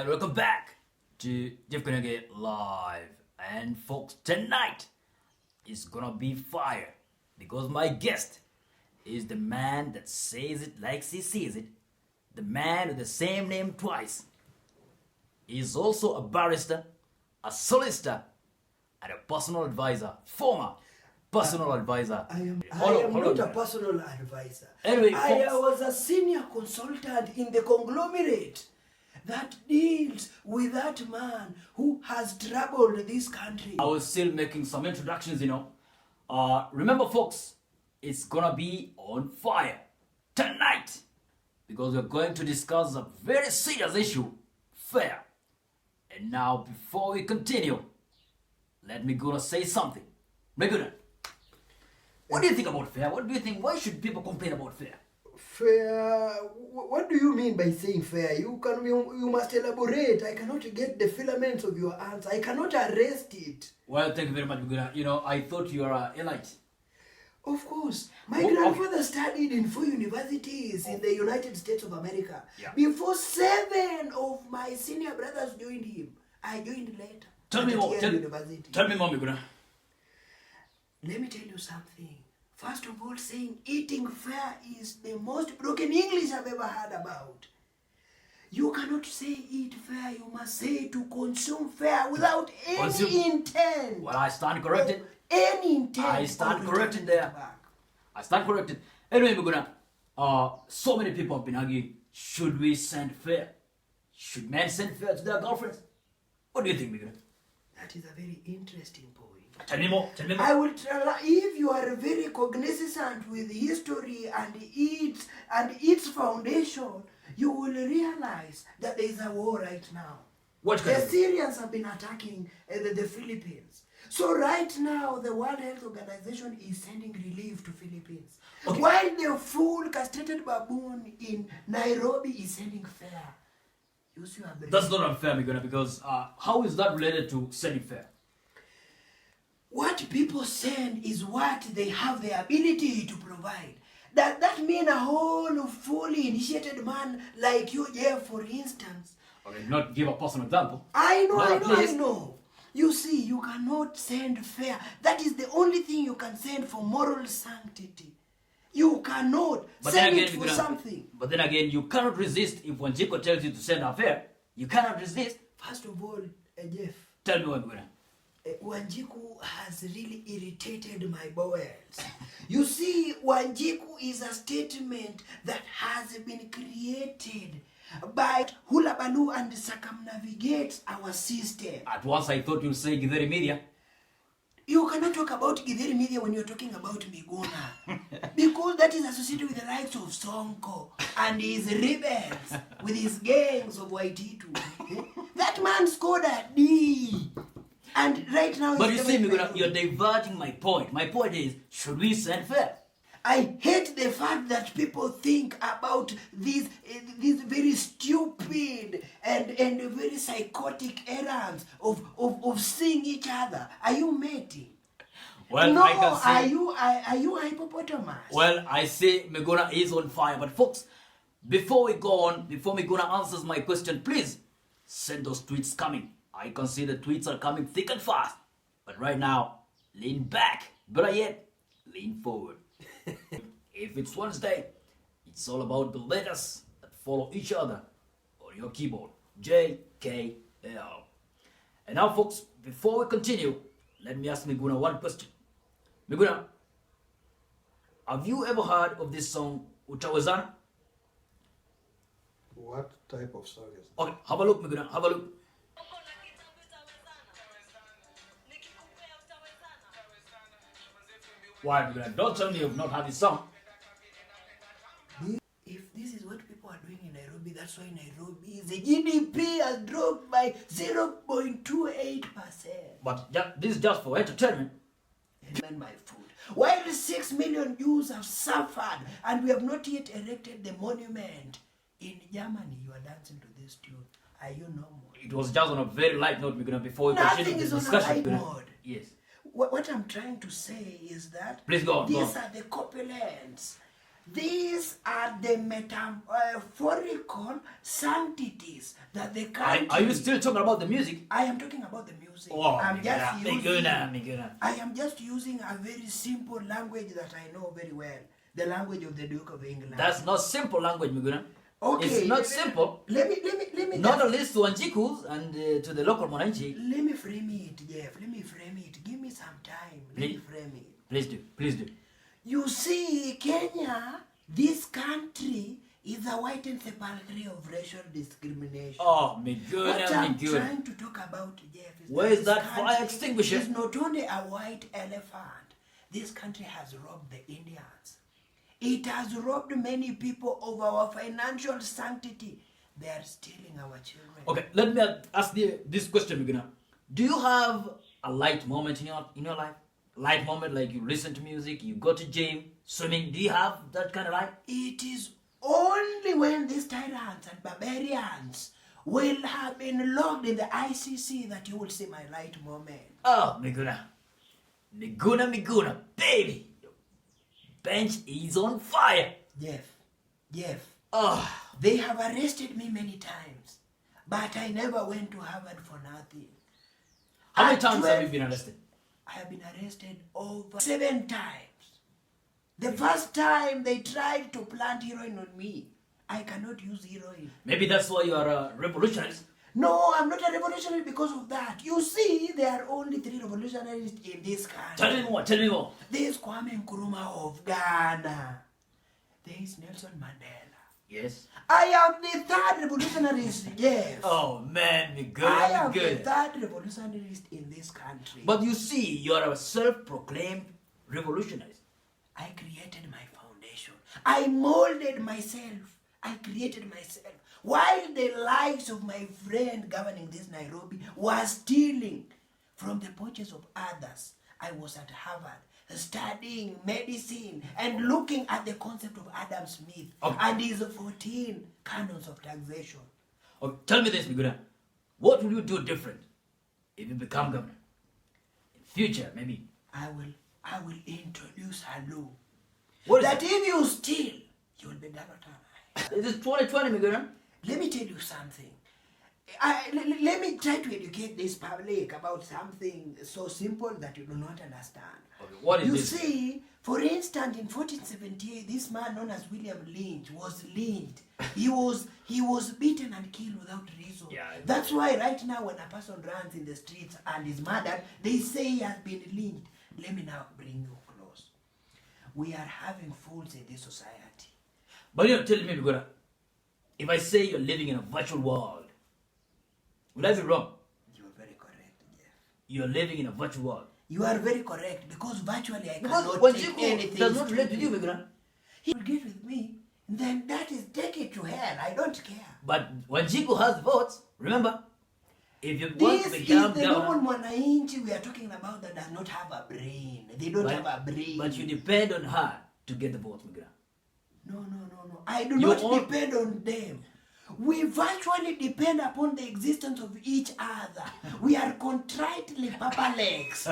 and welcome back to Jeff Koenege Live. And folks, tonight is gonna be fire because my guest is the man that says it like he sees it, the man with the same name twice. He's also a barrister, a solicitor, and a personal advisor, former personal advisor. I am not a personal advisor. Anyway, I folks, was a senior consultant in the conglomerate that deals with that man who has troubled this country. I was still making some introductions, remember, folks, it's gonna be on fire tonight because we're going to discuss a very serious issue, fair. And now, before we continue, let Miguna say something. Miguna, what do you think about fair? What do you think? Why should people complain about fair? Fair? What do you mean by saying fair? You must elaborate. I cannot get the filaments of your answer. I cannot arrest it. Well, thank you very much, Miguna. I thought you were an elite. Of course. My grandfather studied in 4 universities in the United States of America. Yeah. Before 7 of my senior brothers joined him. I joined later. Tell me more, Miguna. Let me tell you something. First of all, saying eating fair is the most broken English I've ever heard about. You cannot say eat fair, you must say to consume fair without any intent. Well, I stand corrected. Any intent. I stand corrected there. I stand corrected. Anyway, Miguna, so many people have been arguing, should we send fair? Should men send fair to their girlfriends? What do you think, Miguna? That is a very interesting point. Tell me more. I will tell, if you are very cognizant with history and its foundation, you will realize that there is a war right now. What the Syrians have been attacking the Philippines. So right now, the World Health Organization is sending relief to Philippines. Okay. While the full castrated baboon in Nairobi is sending fare. Use your brain. That's not unfair, Miguna, because how is that related to sending fare? What people send is what they have the ability to provide. That mean a whole fully initiated man like you, Jeff, for instance. Okay, not give a personal example. I know. You see, you cannot send fare. That is the only thing you can send for moral sanctity. You cannot send it for something. But then again, you cannot resist if Wanjiko tells you to send a fare. You cannot resist. First of all, Jeff. Tell me what, Miguna. Wanjiku has really irritated my bowels. You see, Wanjiku is a statement that has been created by Hula Baloo and circumnavigates our system. At once I thought you'd say Githeri Media. You cannot talk about Githeri Media when you're talking about Miguna. Because that is associated with the likes of Sonko and his rebels, with his gangs of Waititu. That man scored a D. And right now... But you see, Miguna, you're diverting my point. My point is, should we send fare? I hate the fact that people think about these very stupid and very psychotic errands of seeing each other. Are you mating? Well, no, I can see... Are you hippopotamus? Well, I say Miguna is on fire. But folks, before we go on, before Miguna answers my question, please send those tweets coming. I can see the tweets are coming thick and fast. But right now, lean back. Better yet, lean forward. If it's Wednesday, it's all about the letters that follow each other on your keyboard. J-K-L. And now, folks, before we continue, let me ask Miguna one question. Miguna, have you ever heard of this song, Utawezana? What type of song is that? Okay, have a look, Miguna, have a look. Why, Miguna? Don't tell me you've not heard this song. If this is what people are doing in Nairobi, that's why Nairobi, the GDP has dropped by 0.28%. But this is just for entertainment. And my food. While 6 million Jews have suffered and we have not yet erected the monument, in Germany you are dancing to this tune. Are you normal? It was just on a very light note, Miguna, before we continue the discussion. Nothing is on a light note. Yes. What I'm trying to say is that please go on, these are the copulants These are the metaphorical sanctities that the country... Are you still talking about the music? I am talking about the music. Oh, I'm just using... Miguna. I am just using a very simple language that I know very well. The language of the Duke of England. That's not simple language, Miguna. Okay. It's not simple. Let me Not at least to Wanjikus and to the local Monanchi. Let me frame it, Jeff. Let me frame it. Give me some time. Let me frame it. Please do. You see, Kenya, this country is a white encephalopathy of racial discrimination. Oh, What Miguna. I'm trying to talk about, Jeff, is Where is that fire country extinguisher? is not only a white elephant. This country has robbed the Indians. It has robbed many people of our financial sanctity. They are stealing our children. Okay, let me ask this question, Miguna. Do you have a light moment in your life? Light moment like you listen to music, you go to gym, swimming. Do you have that kind of life? It is only when these tyrants and barbarians will have been locked in the ICC that you will see my light moment. Oh, Miguna, baby. Bench is on fire. Jeff, Oh, they have arrested me many times, but I never went to Harvard for nothing. how many At times have 12 you been arrested? I have been arrested over 7 times. The first time they tried to plant heroin on me. I cannot use heroin. Maybe that's why you are a revolutionist. No, I'm not a revolutionary because of that. You see, there are only 3 revolutionaries in this country. Tell me more. There is Kwame Nkrumah of Ghana. There is Nelson Mandela. Yes. I am the 3rd revolutionarist, yes. Oh man, I Miguna, am the 3rd revolutionarist in this country. But you see, you are a self-proclaimed revolutionist. I created my foundation. I molded myself. I created myself. While the likes of my friend governing this Nairobi was stealing from the porches of others, I was at Harvard studying medicine and looking at the concept of Adam Smith and his 14 canons of taxation. Okay, tell me this, Miguna. What will you do different if you become governor? In future, maybe. I will introduce a law What is that it? if you steal, you will be Galatan. It is 2020, Miguna. Let me tell you something. Let me try to educate this public about something so simple that you do not understand. Okay, what is You this? see, for instance, in 1478, this man known as William Lynch was lynched. He was beaten and killed without reason. Yeah, That's why right now when a person runs in the streets and is murdered, they say he has been lynched. Let me now bring you close. We are having fools in this society. But you're telling me, Miguna, if I say you're living in a virtual world, would I be wrong? You are very correct, Jeff. You're living in a virtual world. You are very correct because virtually I Because cannot when take Chico anything. does not relate to stupid. you, Miguna. He will get with me, then that is take it to hell. I don't care. But when Chico has votes, remember, if you want This to is become the governor, normal Mwananchi we are talking about that does not have a brain. They don't have a brain. but you depend on her to get the votes, Miguna. No. I do You not all- depend on them. We virtually depend upon the existence of each other. We are contritely papa legs.